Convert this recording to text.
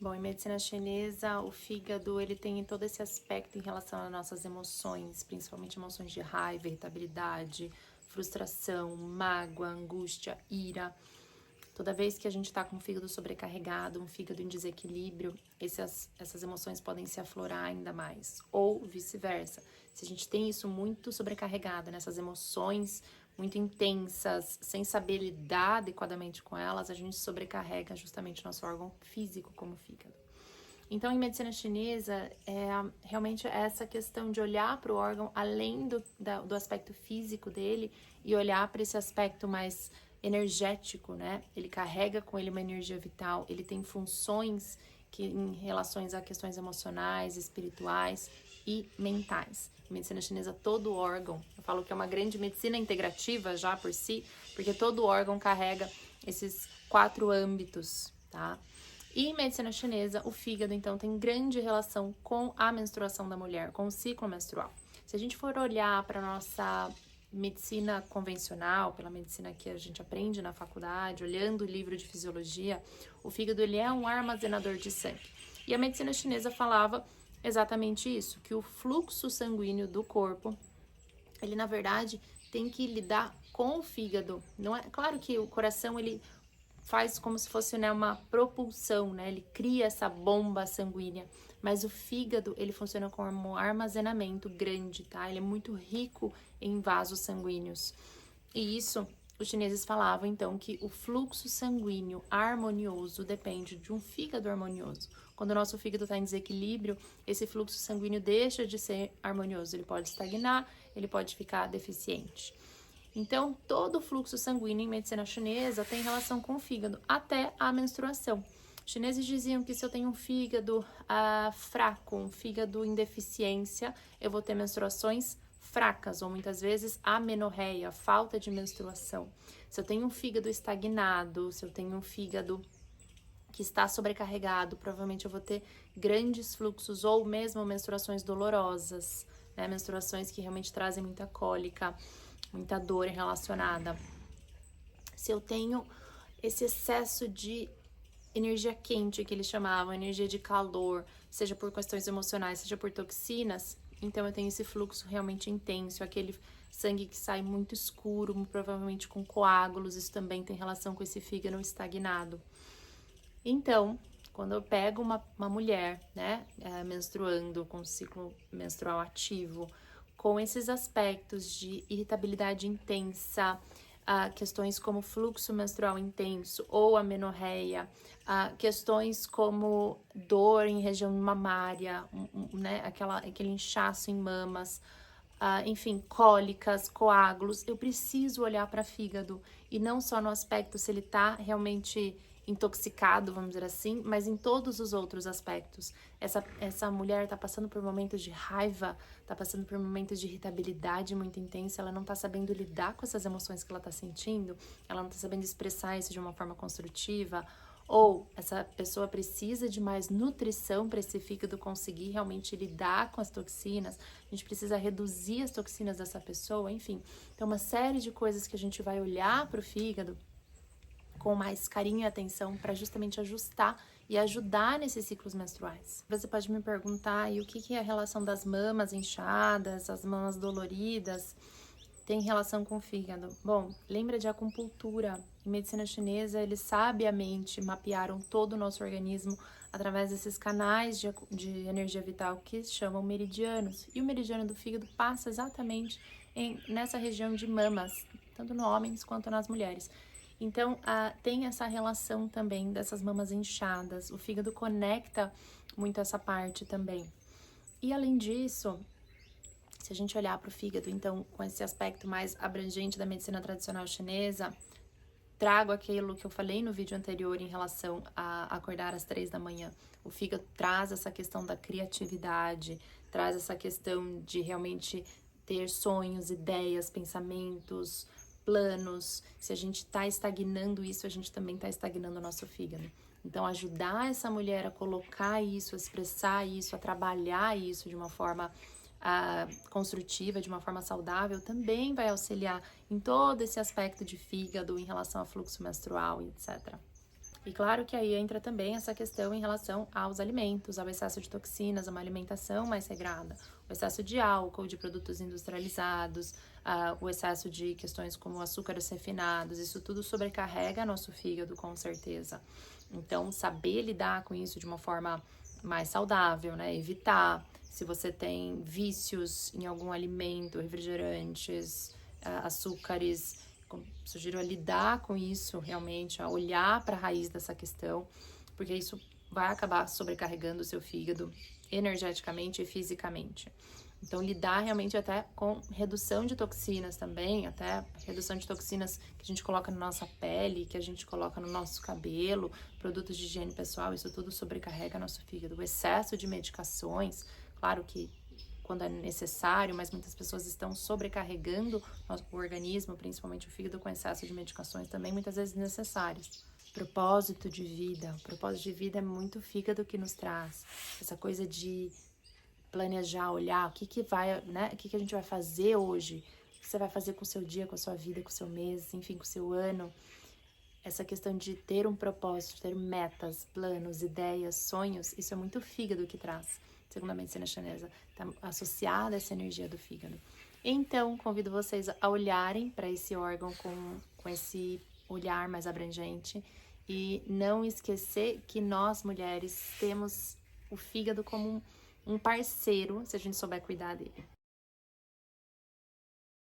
Bom, em medicina chinesa, o fígado, ele tem todo esse aspecto em relação às nossas emoções, principalmente emoções de raiva, irritabilidade, frustração, mágoa, angústia, ira. Toda vez que a gente está com o fígado sobrecarregado, um fígado em desequilíbrio, essas emoções podem se aflorar ainda mais. Ou vice-versa. Se a gente tem isso muito sobrecarregado, nessas emoções muito intensas, sem saber lidar adequadamente com elas, a gente sobrecarrega justamente nosso órgão físico como o fígado. Então, em medicina chinesa, realmente essa questão de olhar para o órgão além do aspecto físico dele e olhar para esse aspecto mais energético, né? Ele carrega com ele uma energia vital, ele tem funções que em relações a questões emocionais, espirituais e mentais. Em medicina chinesa, todo órgão, eu falo que é uma grande medicina integrativa já por si, porque todo órgão carrega esses 4 âmbitos, tá? E em medicina chinesa, o fígado, então, tem grande relação com a menstruação da mulher, com o ciclo menstrual. Se a gente for olhar para a nossa medicina convencional, pela medicina que a gente aprende na faculdade, olhando o livro de fisiologia, o fígado ele é um armazenador de sangue. E a medicina chinesa falava exatamente isso, que o fluxo sanguíneo do corpo, ele na verdade tem que lidar com o fígado. Não é claro que o coração ele faz como se fosse, né, uma propulsão, né? Ele cria essa bomba sanguínea, mas o fígado, ele funciona como um armazenamento grande, tá? Ele é muito rico em vasos sanguíneos. E isso, os chineses falavam, então, que o fluxo sanguíneo harmonioso depende de um fígado harmonioso. Quando o nosso fígado está em desequilíbrio, esse fluxo sanguíneo deixa de ser harmonioso. Ele pode estagnar, ele pode ficar deficiente. Então, todo o fluxo sanguíneo em medicina chinesa tem relação com o fígado, até a menstruação. Os chineses diziam que se eu tenho um fígado fraco, um fígado em deficiência, eu vou ter menstruações fracas, ou muitas vezes amenorreia, falta de menstruação. Se eu tenho um fígado estagnado, se eu tenho um fígado que está sobrecarregado, provavelmente eu vou ter grandes fluxos ou mesmo menstruações dolorosas, né? Menstruações que realmente trazem muita cólica, muita dor relacionada. Se eu tenho esse excesso de energia quente, que eles chamavam, energia de calor, seja por questões emocionais, seja por toxinas, então eu tenho esse fluxo realmente intenso, aquele sangue que sai muito escuro, provavelmente com coágulos, isso também tem relação com esse fígado estagnado. Então, quando eu pego uma mulher, né, menstruando, com ciclo menstrual ativo, com esses aspectos de irritabilidade intensa, questões como fluxo menstrual intenso ou amenorreia, questões como dor em região mamária, né, aquele inchaço em mamas, enfim, cólicas, coágulos, eu preciso olhar para fígado e não só no aspecto se ele está realmente intoxicado, vamos dizer assim, mas em todos os outros aspectos. Essa mulher está passando por momentos de raiva, está passando por momentos de irritabilidade muito intensa, ela não está sabendo lidar com essas emoções que ela está sentindo, ela não está sabendo expressar isso de uma forma construtiva, ou essa pessoa precisa de mais nutrição para esse fígado conseguir realmente lidar com as toxinas, a gente precisa reduzir as toxinas dessa pessoa, enfim. Então, uma série de coisas que a gente vai olhar para o fígado com mais carinho e atenção para justamente ajustar e ajudar nesses ciclos menstruais. Você pode me perguntar, e o que é a relação das mamas inchadas, as mamas doloridas, tem relação com o fígado? Bom, lembra de acupuntura. Em medicina chinesa, eles sabiamente mapearam todo o nosso organismo através desses canais de energia vital que se chamam meridianos. E o meridiano do fígado passa exatamente nessa região de mamas, tanto nos homens quanto nas mulheres. Então, tem essa relação também dessas mamas inchadas. O fígado conecta muito essa parte também. E além disso, se a gente olhar para o fígado, então, com esse aspecto mais abrangente da medicina tradicional chinesa, trago aquilo que eu falei no vídeo anterior em relação a acordar às 3 da manhã. O fígado traz essa questão da criatividade, traz essa questão de realmente ter sonhos, ideias, pensamentos, planos. Se a gente está estagnando isso, a gente também está estagnando o nosso fígado. Então, ajudar essa mulher a colocar isso, a expressar isso, a trabalhar isso de uma forma construtiva, de uma forma saudável, também vai auxiliar em todo esse aspecto de fígado em relação ao fluxo menstrual e etc. E claro que aí entra também essa questão em relação aos alimentos, ao excesso de toxinas, uma alimentação mais regrada, o excesso de álcool, de produtos industrializados, o excesso de questões como açúcares refinados, isso tudo sobrecarrega nosso fígado, com certeza. Então, saber lidar com isso de uma forma mais saudável, né? Evitar, se você tem vícios em algum alimento, refrigerantes, açúcares, sugiro a lidar com isso realmente, a olhar para a raiz dessa questão, porque isso vai acabar sobrecarregando o seu fígado energeticamente e fisicamente. Então, lidar realmente até com redução de toxinas também, até redução de toxinas que a gente coloca na nossa pele, que a gente coloca no nosso cabelo, produtos de higiene pessoal, isso tudo sobrecarrega nosso fígado. O excesso de medicações, claro que quando é necessário, mas muitas pessoas estão sobrecarregando o organismo, principalmente o fígado, com excesso de medicações também, muitas vezes necessárias. Propósito de vida. O propósito de vida é muito o fígado que nos traz. Essa coisa de planejar, olhar o que vai, né? O que a gente vai fazer hoje? O que você vai fazer com o seu dia, com a sua vida, com o seu mês, enfim, com o seu ano. Essa questão de ter um propósito, ter metas, planos, ideias, sonhos, isso é muito o fígado que traz, segundo a medicina chinesa. Está associada a essa energia do fígado. Então, convido vocês a olharem para esse órgão com esse olhar mais abrangente e não esquecer que nós, mulheres, temos o fígado como um parceiro, se a gente souber cuidar dele.